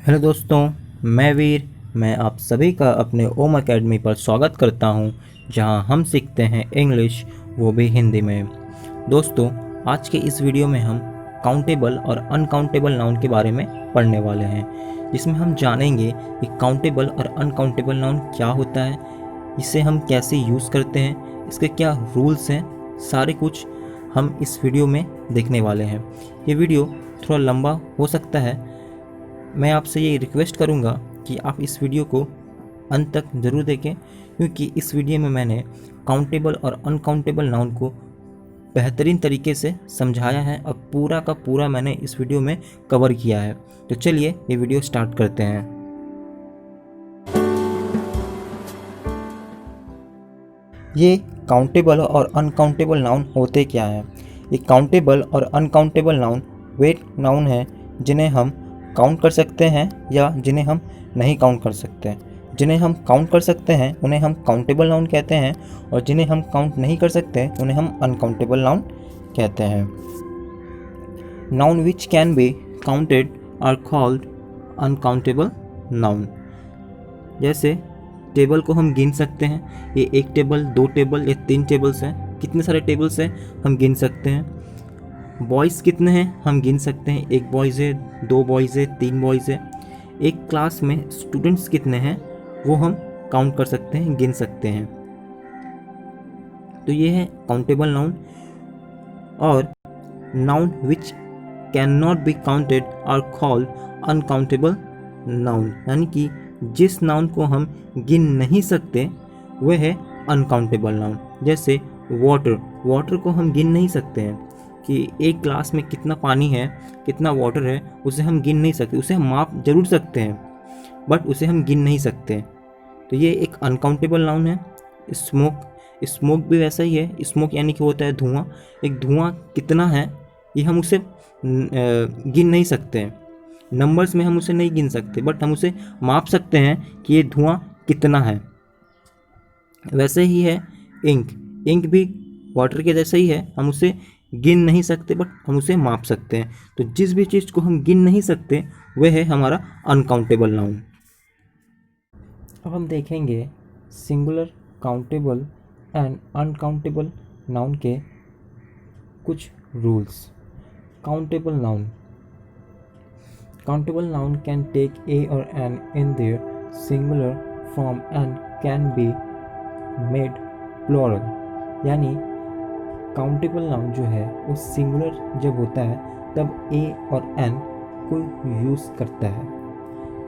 Hello दोस्तों, मैं वीर। मैं आप सभी का अपने ओम एकेडमी पर स्वागत करता हूं, जहां हम सीखते हैं इंग्लिश, वो भी हिंदी में। दोस्तों, आज के इस वीडियो में हम काउंटेबल और अनकाउंटेबल नाउन के बारे में पढ़ने वाले हैं, जिसमें हम जानेंगे कि काउंटेबल और अनकाउंटेबल नाउन क्या होता है, इसे हम कैसे यूज़ करते हैं, इसके क्या रूल्स हैं, सारे कुछ हम इस वीडियो में देखने वाले हैं। ये वीडियो थोड़ा लंबा हो सकता है। मैं आपसे ये रिक्वेस्ट करूँगा कि आप इस वीडियो को अंत तक ज़रूर देखें, क्योंकि इस वीडियो में मैंने काउंटेबल और अनकाउंटेबल नाउन को बेहतरीन तरीके से समझाया है और पूरा का पूरा मैंने इस वीडियो में कवर किया है। तो चलिए ये वीडियो स्टार्ट करते हैं। ये काउंटेबल और अनकाउंटेबल नाउन होते क्या हैं? ये काउंटेबल और अनकाउंटेबल नाउन वे नाउन हैं जिन्हें हम काउंट कर सकते हैं या जिन्हें हम नहीं काउंट कर सकते हैं। जिन्हें हम काउंट कर सकते हैं उन्हें हम काउंटेबल नाउन कहते हैं, और जिन्हें हम काउंट नहीं कर सकते उन्हें हम अनकाउंटेबल नाउन कहते हैं। Noun which can be counted are called uncountable noun. जैसे टेबल को हम गिन सकते हैं, ये एक टेबल, दो टेबल या तीन टेबल्स हैं, कितने सारे टेबल्स हैं हम गिन सकते हैं। बॉयज़ कितने हैं हम गिन सकते हैं, एक बॉयज़ है, दो बॉयज़ है, तीन बॉयज़ है। एक क्लास में स्टूडेंट्स कितने हैं वो हम काउंट कर सकते हैं, गिन सकते हैं। तो ये है काउंटेबल नाउन। और noun which can not be counted are called uncountable noun, यानी कि जिस नाउन को हम गिन नहीं सकते वह है अनकाउंटेबल नाउन। जैसे वाटर को हम गिन नहीं सकते हैं कि एक ग्लास में कितना पानी है, कितना वाटर है, उसे हम गिन नहीं सकते। उसे हम माप जरूर सकते हैं, बट उसे हम गिन नहीं सकते। तो ये एक अनकाउंटेबल नाउन है। स्मोक भी वैसा ही है। स्मोक यानी कि होता है धुआं। एक धुआं कितना है ये हम उसे गिन नहीं सकते हैं, नंबर्स में हम उसे नहीं गिन सकते, बट हम उसे माप सकते हैं कि ये धुआं कितना है। वैसे ही है इंक भी वाटर के जैसा ही है, हम उसे गिन नहीं सकते बट हम उसे माप सकते हैं। तो जिस भी चीज़ को हम गिन नहीं सकते वह है हमारा अनकाउंटेबल नाउन। अब हम देखेंगे singular, countable and uncountable noun के कुछ rules. Countable noun can take a or an in their singular form and can be made plural। यानी काउंटेबल नाउन जो है वो सिंगुलर जब होता है तब ए और एन को यूज़ करता है।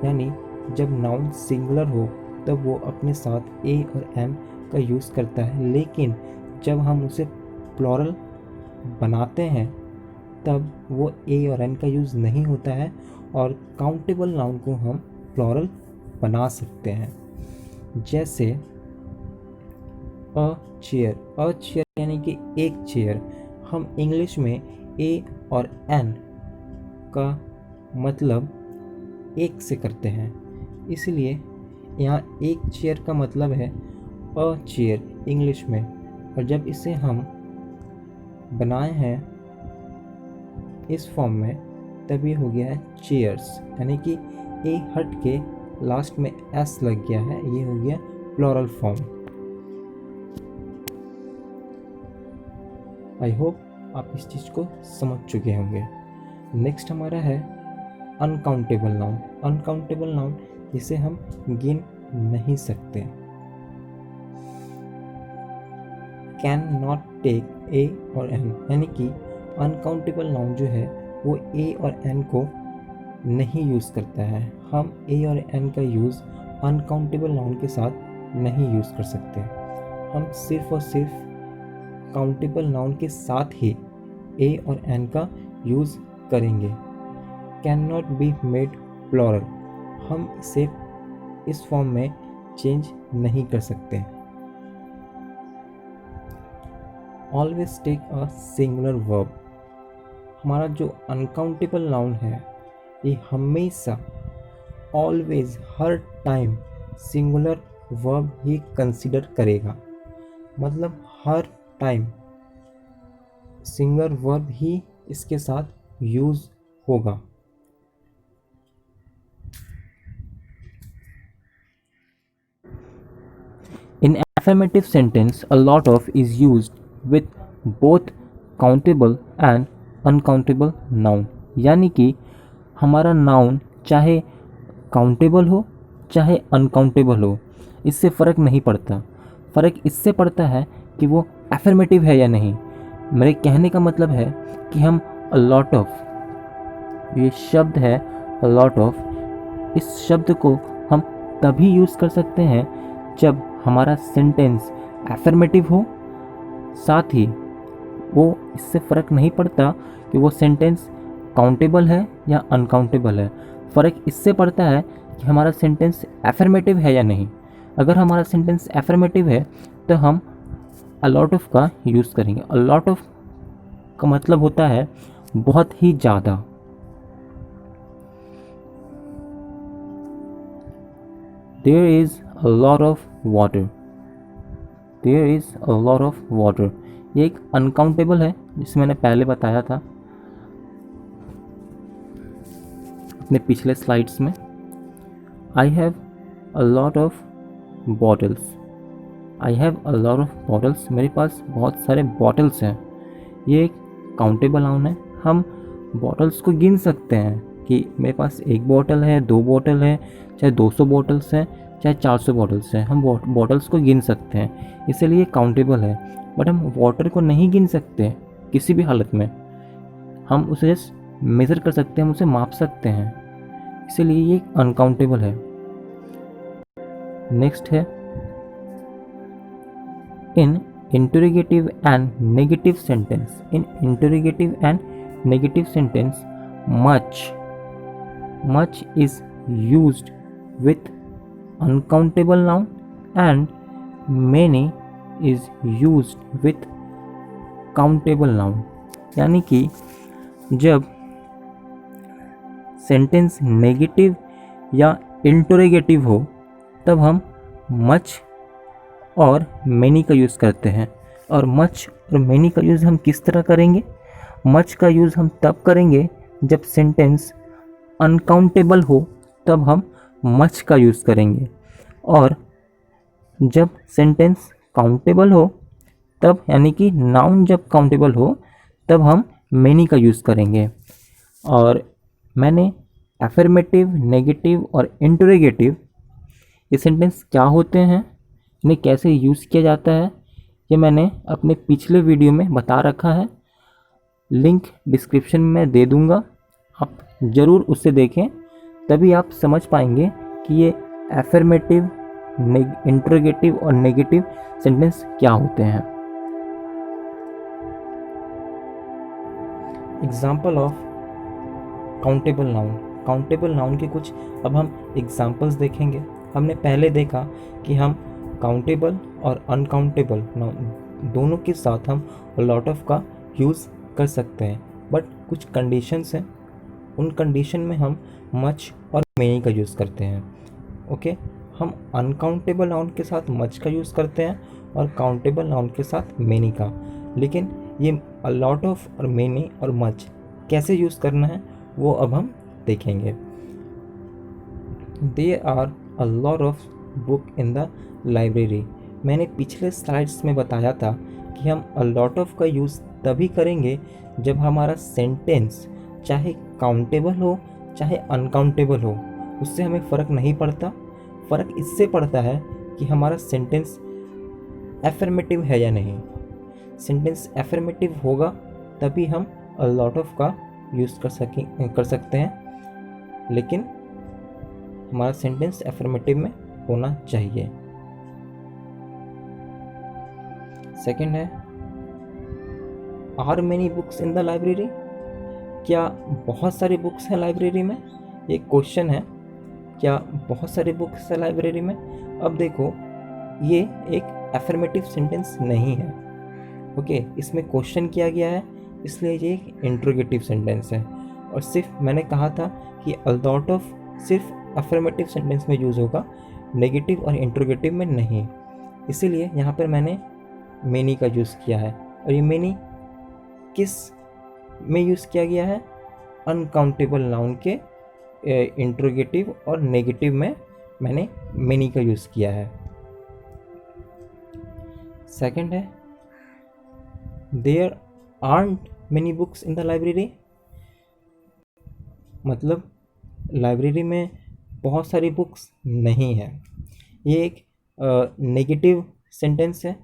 यानी जब नाउन सिंगुलर हो तब वो अपने साथ ए और एन का यूज़ करता है, लेकिन जब हम उसे प्लूरल बनाते हैं तब वो ए और एन का यूज़ नहीं होता है, और काउंटेबल नाउन को हम प्लूरल बना सकते हैं। जैसे अ चेयर यानी कि एक चेयर, हम इंग्लिश में ए और एन का मतलब एक से करते हैं, इसलिए यहाँ एक चेयर का मतलब है अ चेयर इंग्लिश में। और जब इसे हम बनाए हैं इस फॉर्म में तब ये हो गया है चेयर्स, यानी कि ए हट के लास्ट में एस लग गया है, ये हो गया प्लूरल फॉर्म। आई होप आप इस चीज़ को समझ चुके होंगे। नेक्स्ट हमारा है अनकाउंटेबल नाउन। अनकाउंटेबल नाउन जिसे हम गिन नहीं सकते। कैन नॉट टेक ए और एन, यानी कि अनकाउंटेबल नाउन जो है वो ए और एन को नहीं यूज़ करता है। हम ए और एन का यूज़ अनकाउंटेबल नाउन के साथ नहीं यूज़ कर सकते। हम सिर्फ और सिर्फ काउंटेबल नाउन के साथ ही ए और एन का यूज़ करेंगे। Can not be made plural, हम इसे इस फॉर्म में चेंज नहीं कर सकते। Always take a singular verb. हमारा जो अनकाउंटेबल नाउन है ये हमेशा ऑलवेज हर टाइम सिंगुलर वर्ब ही कंसीडर करेगा। मतलब हर टाइम सिंगुलर वर्ब ही इसके साथ यूज़ होगा। affirmative sentence a lot of is used with both countable and uncountable noun, यानी कि हमारा नाउन चाहे काउंटेबल हो चाहे अनकाउंटेबल हो, इससे फ़र्क नहीं पड़ता। फ़र्क इससे पड़ता है कि वो एफर्मेटिव है या नहीं। मेरे कहने का मतलब है कि हम अ लॉट ऑफ, ये शब्द है अ लॉट ऑफ, इस शब्द को हम तभी यूज़ कर सकते हैं जब हमारा सेंटेंस एफर्मेटिव हो, साथ ही वो इससे फ़र्क नहीं पड़ता कि वो सेंटेंस काउंटेबल है या अनकाउंटेबल है। फ़र्क इससे पड़ता है कि हमारा सेंटेंस एफर्मेटिव है या नहीं। अगर हमारा सेंटेंस एफर्मेटिव है तो हम अ लॉट ऑफ का यूज़ करेंगे। अ लॉट ऑफ का मतलब होता है बहुत ही ज़्यादा। There is a lot of water, there is a lot of water, ये एक अनकाउंटेबल है जिसे मैंने पहले बताया था अपने पिछले स्लाइड्स में। आई have a lot of bottles, I have a lot of bottles, मेरे पास बहुत सारे बॉटल्स हैं, ये एक काउंटेबल नाउन है। हम बॉटल्स को गिन सकते हैं कि मेरे पास एक बॉटल है, दो बॉटल है, चाहे 200 बॉटल्स हैं, चाहे 400 बॉटल्स हैं, हम बॉटल्स को गिन सकते हैं, इसलिए काउंटेबल है। बट हम वाटर को नहीं गिन सकते किसी भी हालत में, हम उसे जस्ट मेज़र कर सकते हैं, हम उसे माप सकते हैं, इसीलिए ये अनकाउंटेबल है। नेक्स्ट है in interrogative and negative sentence, in interrogative and negative sentence much is used with uncountable noun and many is used with countable noun, यानी कि जब सेंटेंस नेगेटिव या इंटरोगेटिव हो तब हम मच और मैनी का यूज़ करते हैं। और मच और मैनी का यूज़ हम किस तरह करेंगे? मच का यूज़ हम तब करेंगे जब सेंटेंस अनकाउंटेबल हो, तब हम मच का यूज़ करेंगे, और जब सेंटेंस काउंटेबल हो तब, यानी कि नाउन जब काउंटेबल हो तब हम मैनी का यूज़ करेंगे। और मैंने एफर्मेटिव, नेगेटिव और इंटरोगेटिव ये सेंटेंस क्या होते हैं, इन्हें कैसे यूज़ किया जाता है, ये मैंने अपने पिछले वीडियो में बता रखा है, लिंक डिस्क्रिप्शन में दे दूँगा, आप ज़रूर उससे देखें, तभी आप समझ पाएंगे कि ये एफर्मेटिव, इंटरोगेटिव और नेगेटिव सेंटेंस क्या होते हैं। Example of countable noun, countable noun के कुछ अब हम एग्जाम्पल्स देखेंगे। हमने पहले देखा कि हम काउंटेबल और अनकाउंटेबल नाउन दोनों के साथ हम लॉट ऑफ का यूज़ कर सकते हैं, बट कुछ कंडीशंस हैं, उन कंडीशन में हम मच और मैनी का यूज़ करते हैं। ओके, हम अनकाउंटेबल नाउन के साथ मच का यूज़ करते हैं और काउंटेबल नाउन के साथ मैनी का। लेकिन ये अ लॉट ऑफ और मैनी और मच कैसे यूज़ करना है वो अब हम देखेंगे। There are a lot of book in the library, मैंने पिछले स्लाइड्स में बताया था कि हम अ लॉट ऑफ का यूज़ तभी करेंगे जब हमारा सेंटेंस चाहे काउंटेबल हो चाहे अनकाउंटेबल हो, उससे हमें फ़र्क नहीं पड़ता। फ़र्क इससे पड़ता है कि हमारा सेंटेंस एफर्मेटिव है या नहीं। सेंटेंस एफर्मेटिव होगा तभी हम अ लॉट ऑफ का यूज़ कर सकते हैं, लेकिन हमारा सेंटेंस एफर्मेटिव में होना चाहिए। सेकंड है are many books in the library, क्या बहुत सारी बुक्स हैं लाइब्रेरी में? ये क्वेश्चन है, क्या बहुत सारी बुक्स है लाइब्रेरी में? अब देखो, ये एक एफर्मेटिव सेंटेंस नहीं है। ओके, इसमें क्वेश्चन किया गया है, इसलिए ये एक इंट्रोगेटिव सेंटेंस है। और सिर्फ मैंने कहा था कि अ लॉट ऑफ सिर्फ अफर्मेटिव सेंटेंस में यूज़ होगा, नेगेटिव और इंट्रोगेटिव में नहीं, इसीलिए यहाँ पर मैंने मैनी का यूज़ किया है। और ये मैनी किस में यूज़ किया गया है? अनकाउंटेबल नाउन के इंट्रोगेटिव और नेगेटिव में मैंने मैनी का यूज़ किया है। सेकंड है their art many books in the library, मतलब लाइब्रेरी में बहुत सारी बुक्स नहीं है। ये एक नेगेटिव सेंटेंस है,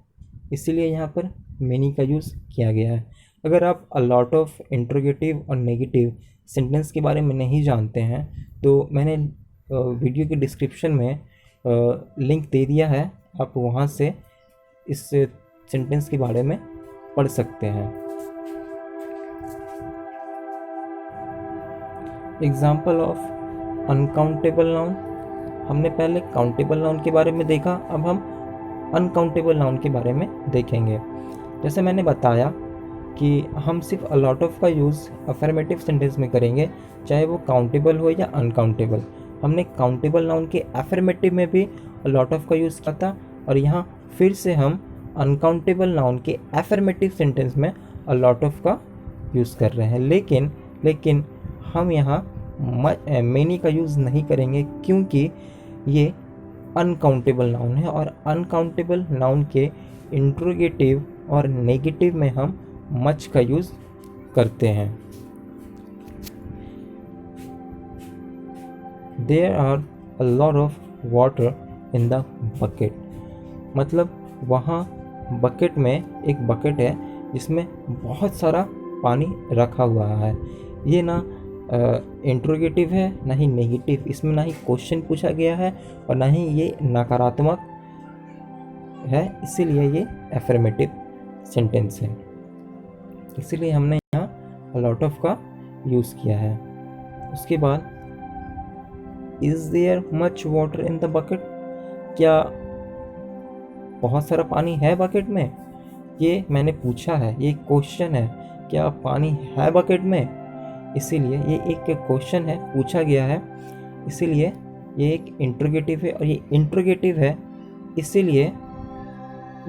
इसीलिए यहाँ पर मेनी का यूज़ किया गया है। अगर आप अ लॉट ऑफ इंट्रोगेटिव और नेगेटिव सेंटेंस के बारे में नहीं जानते हैं तो मैंने वीडियो के डिस्क्रिप्शन में लिंक दे दिया है, आप वहाँ से इस सेंटेंस के बारे में पढ़ सकते हैं। एग्जाम्पल ऑफ अनकाउंटेबल नाउन, हमने पहले काउंटेबल नाउन के बारे में देखा, अब हम अनकाउंटेबल नाउन के बारे में देखेंगे। जैसे मैंने बताया कि हम सिर्फ अ लॉट ऑफ का यूज़ अफर्मेटिव सेंटेंस में करेंगे, चाहे वो काउंटेबल हो या अनकाउंटेबल। हमने काउंटेबल नाउन के अफर्मेटिव में भी अ लॉट ऑफ का यूज़ किया था, और यहाँ फिर से हम अनकाउंटेबल नाउन के अफर्मेटिव सेंटेंस में अ लॉट ऑफ का यूज़ कर रहे हैं। लेकिन हम यहाँ मेनी का यूज़ नहीं करेंगे, क्योंकि ये अनकाउंटेबल नाउन है, और अनकाउंटेबल नाउन के इंट्रोगेटिव और नेगेटिव में हम मच का यूज़ करते हैं। There are a lot of water in the bucket, मतलब वहाँ बकेट में एक बकेट है जिसमें बहुत सारा पानी रखा हुआ है। ये ना इंट्रोगेटिव है ना ही नेगेटिव, इसमें ना ही क्वेश्चन पूछा गया है और ना ही ये नकारात्मक है, इसीलिए ये अफर्मेटिव सेंटेंस है। इसीलिए हमने यहाँ अ लॉट ऑफ का यूज़ किया है। उसके बाद is there much water in the bucket, क्या बहुत सारा पानी है बकेट में, ये मैंने पूछा है, ये क्वेश्चन है, क्या पानी है बकेट में, इसीलिए ये एक क्वेश्चन है, पूछा गया है, इसीलिए ये एक इंट्रोगेटिव है, और ये इंट्रोगेटिव है इसीलिए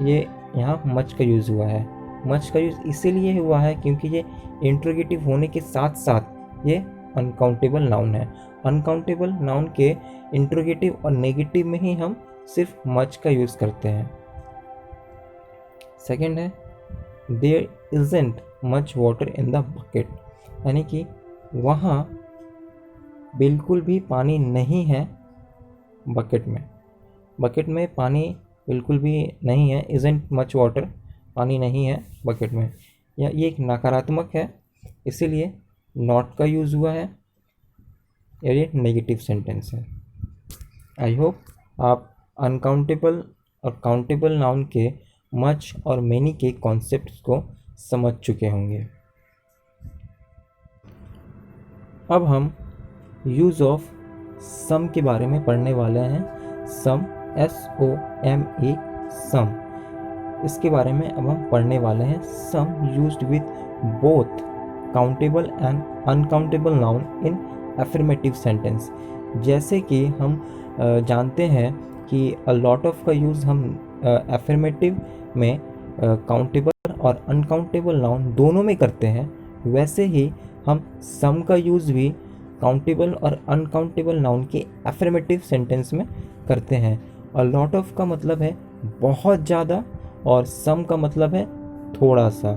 ये यहाँ मच का यूज़ हुआ है। मच का यूज़ इसीलिए हुआ है क्योंकि ये इंट्रोगेटिव होने के साथ साथ ये अनकाउंटेबल नाउन है। अनकाउंटेबल नाउन के इंट्रोगेटिव और नेगेटिव में ही हम सिर्फ मच का यूज़ करते हैं। सेकेंड है there isn't much water in the bucket, यानी कि वहाँ बिल्कुल भी पानी नहीं है बकेट में। बकेट में पानी बिल्कुल भी नहीं है, इजंट मच वाटर, पानी नहीं है बकेट में, या ये एक नकारात्मक है, इसीलिए नॉट का यूज़ हुआ है, या ये नेगेटिव सेंटेंस है। आई होप आप अनकाउंटेबल और काउंटेबल नाउन के मच और मेनी के कॉन्सेप्ट्स को समझ चुके होंगे। अब हम यूज़ ऑफ सम के बारे में पढ़ने वाले हैं। सम, SOME, सम, इसके बारे में अब हम पढ़ने वाले हैं। Some used with both countable and uncountable noun in affirmative sentence. जैसे कि हम जानते हैं कि अ लॉट ऑफ का यूज़ हम अफर्मेटिव में काउंटेबल और अनकाउंटेबल नाउन दोनों में करते हैं, वैसे ही हम सम का यूज़ भी काउंटेबल और अनकाउंटेबल नाउन के अफर्मेटिव सेंटेंस में करते हैं। अ लॉट ऑफ का मतलब है बहुत ज़्यादा और सम का मतलब है थोड़ा सा।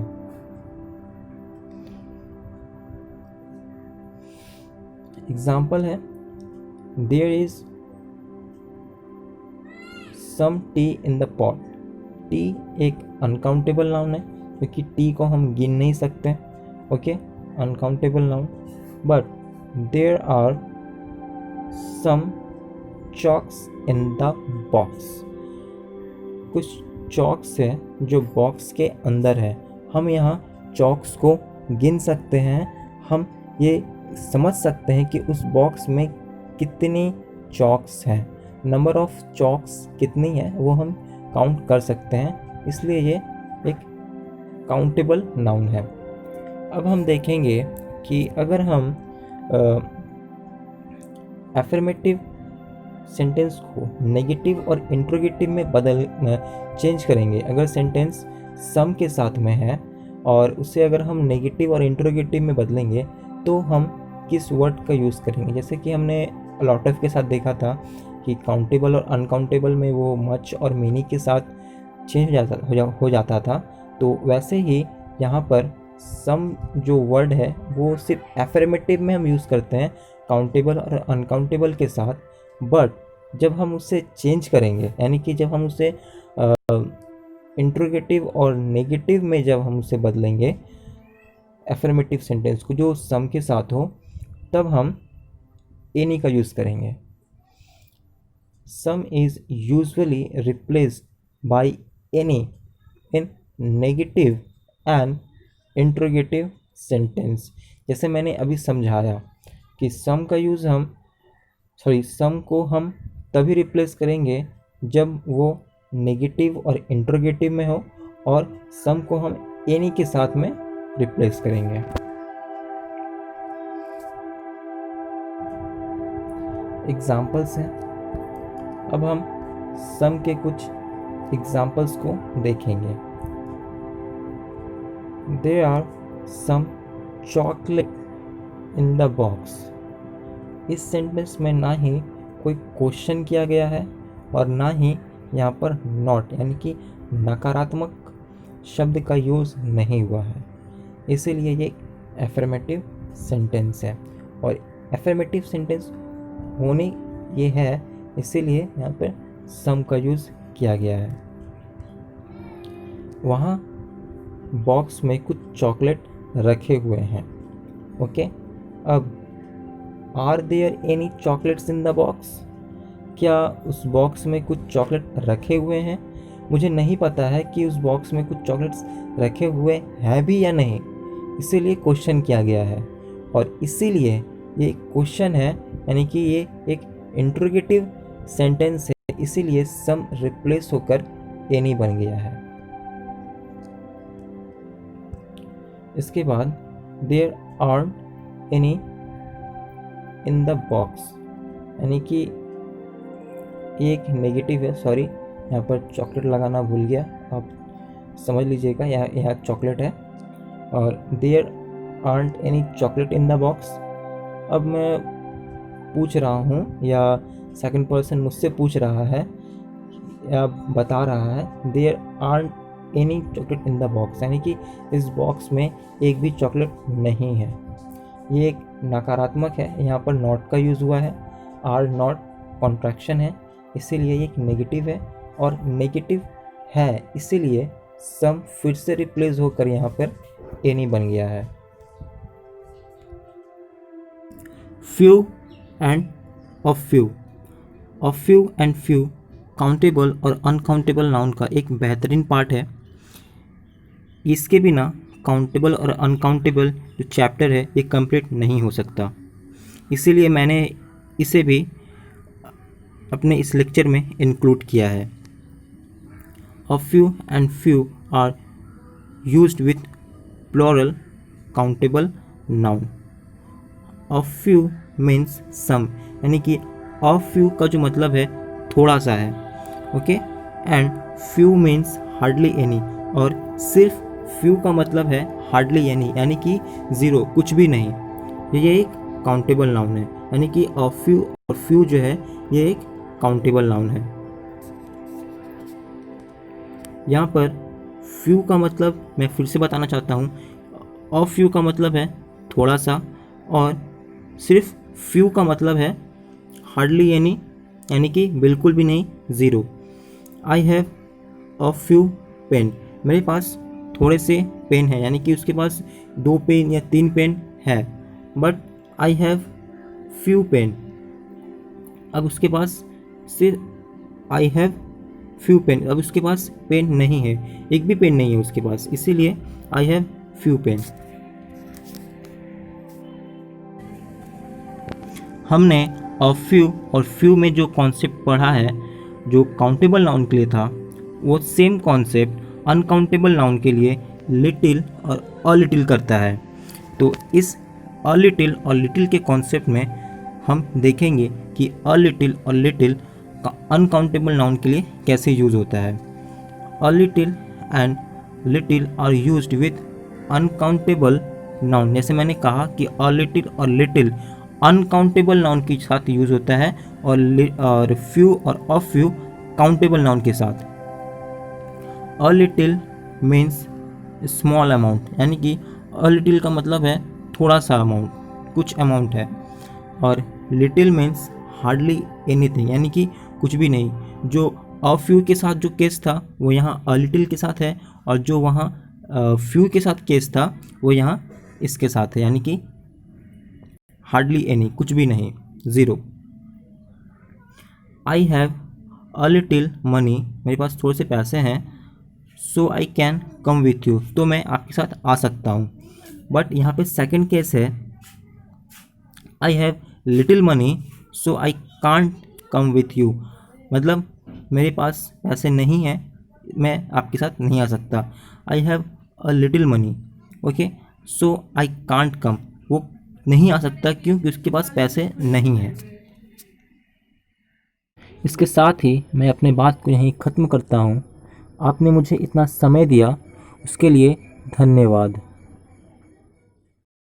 एग्जाम्पल है there is some tea in the pot. Tea एक अनकाउंटेबल नाउन है क्योंकि टी को हम गिन नहीं सकते, okay, uncountable noun. But there are some chocs in the box. कुछ चॉक्स है जो बॉक्स के अंदर है, हम यहाँ चॉक्स को गिन सकते हैं, हम ये समझ सकते हैं कि उस बॉक्स में कितनी चॉक्स हैं, नंबर ऑफ चॉक्स कितनी है वो हम काउंट कर सकते हैं, इसलिए ये एक काउंटेबल नाउन है। अब हम देखेंगे कि अगर हम अफर्मेटिव सेंटेंस को नेगेटिव और इंट्रोगेटिव में चेंज करेंगे। अगर सेंटेंस सम के साथ में है और उसे अगर हम नेगेटिव और इंट्रोगेटिव में बदलेंगे तो हम किस वर्ड का यूज़ करेंगे। जैसे कि हमने लॉट ऑफ के साथ देखा था कि काउंटेबल और अनकाउंटेबल में वो मच और मेनी के साथ चेंज हो जाता था, तो वैसे ही यहाँ पर सम जो वर्ड है वो सिर्फ एफर्मेटिव में हम यूज़ करते हैं काउंटेबल और अनकाउंटेबल के साथ। बट जब हम उसे चेंज करेंगे, यानी कि जब हम उसे इंट्रोगेटिव और नेगेटिव में जब हम उसे बदलेंगे एफर्मेटिव सेंटेंस को जो सम के साथ हो, तब हम एनी का यूज़ करेंगे। सम is usually replaced by any in negative and interrogative sentence. जैसे मैंने अभी समझाया कि सम को हम तभी रिप्लेस करेंगे जब वो नेगेटिव और इंट्रोगेटिव में हो, और सम को हम एनी के साथ में रिप्लेस करेंगे। एग्जाम्पल्स हैं, अब हम सम के कुछ एग्जाम्पल्स को देखेंगे। There are some chocolate in the box। इस सेंटेंस में ना ही कोई क्वेश्चन किया गया है और ना ही यहाँ पर नॉट यानी कि नकारात्मक शब्द का यूज़ नहीं हुआ है, इसीलिए ये एफर्मेटिव सेंटेंस है। और एफर्मेटिव सेंटेंस होने ये है, इसीलिए यहाँ पर सम का यूज़ किया गया है। वहाँ बॉक्स में कुछ चॉकलेट रखे हुए हैं। ओके, अब are there any chocolates in the box? क्या उस बॉक्स में कुछ चॉकलेट रखे हुए हैं? मुझे नहीं पता है कि उस बॉक्स में कुछ चॉकलेट्स रखे हुए हैं भी या नहीं, इसीलिए क्वेश्चन किया गया है। और इसीलिए ये क्वेश्चन है, यानी कि ये एक इंट्रोगेटिव सेंटेंस है, इसीलिए सम रिप्लेस होकर एनी बन गया है। इसके बाद their art any in the box, यानी कि ये एक नेगेटिव है। सॉरी, यहाँ पर चॉकलेट लगाना भूल गया, आप समझ लीजिएगा। यहाँ चॉकलेट है और their art any chocolate in the box. अब मैं पूछ रहा हूँ या सेकंड पर्सन मुझसे पूछ रहा है या बता रहा है, their art any chocolate in the box, यानी कि इस बॉक्स में एक भी चॉकलेट नहीं है। ये एक नकारात्मक है, यहाँ पर नॉट का यूज़ हुआ है। आर नॉट कॉन्ट्रैक्शन है, इसीलिए ये एक नेगेटिव है, और नेगेटिव है इसीलिए सम फिर से रिप्लेस होकर यहाँ पर एनी बन गया है। Few end of few and few countable और अनकाउंटेबल नाउन का एक बेहतरीन पार्ट है। इसके बिना काउंटेबल और अनकाउंटेबल जो चैप्टर है ये कंप्लीट नहीं हो सकता, इसीलिए मैंने इसे भी अपने इस लेक्चर में इंक्लूड किया है। Of few and few are used with plural countable noun. Of few means some, यानी कि ऑफ फ्यू का जो मतलब है थोड़ा सा है। Okay, and few means hardly any, और सिर्फ फ्यू का मतलब है हार्डली एनी, यानी कि ज़ीरो, कुछ भी नहीं। ये एक काउंटेबल नाउन है, यानी कि ऑफ फ्यू और फ्यू जो है ये एक काउंटेबल नाउन है। यहाँ पर फ्यू का मतलब मैं फिर से बताना चाहता हूँ, ऑफ फ्यू का मतलब है थोड़ा सा, और सिर्फ फ्यू का मतलब है हार्डली एनी, यानी कि बिल्कुल भी नहीं, zero. I have a few pen, मेरे पास थोड़े से पेन है, यानी कि उसके पास 2 पेन या 3 पेन है। But I have few pen, अब उसके पास सिर्फ आई हैव फ्यू पेन, अब उसके पास पेन नहीं है, एक भी पेन नहीं है उसके पास, इसीलिए आई हैव फ्यू पेन। हमने ऑफ फ्यू और फ्यू में जो कॉन्सेप्ट पढ़ा है जो काउंटेबल नाउन के लिए था, वो सेम कॉन्सेप्ट अनकाउंटेबल नाउन के लिए लिटिल और अ लिटिल करता है। तो इस अ लिटिल और लिटिल के कॉन्सेप्ट में हम देखेंगे कि अ लिटिल और लिटिल का अनकाउंटेबल नाउन के लिए कैसे यूज़ होता है। A little and little are used with uncountable noun. जैसे मैंने कहा कि अ लिटिल और लिटिल अनकाउंटेबल नाउन के साथ यूज़ होता है, और फ्यू और ऑफ फ्यू काउंटेबल नाउन के साथ। A little means small amount, यानी कि अ लिटिल का मतलब है थोड़ा सा अमाउंट, कुछ अमाउंट है, और लिटिल मीन्स हार्डली एनीथिंग, यानी कि कुछ भी नहीं। जो अ फ्यू के साथ जो केस था वो यहाँ अ लिटिल के साथ है, और जो वहाँ फ्यू के साथ केस था वो यहाँ इसके साथ है, यानी कि हार्डली एनी, कुछ भी नहीं, zero. I have a little money, मेरे पास थोड़े से पैसे हैं, so I can come with you, तो मैं आपके साथ आ सकता हूँ। बट यहाँ पे सेकंड केस है, I have little money so I can't come with you, मतलब मेरे पास पैसे नहीं हैं, मैं आपके साथ नहीं आ सकता। आई have a little money, okay, so I can't come, वो नहीं आ सकता क्योंकि उसके पास पैसे नहीं हैं। इसके साथ ही मैं अपने बात को यहीं ख़त्म करता हूँ। आपने मुझे इतना समय दिया उसके लिए धन्यवाद।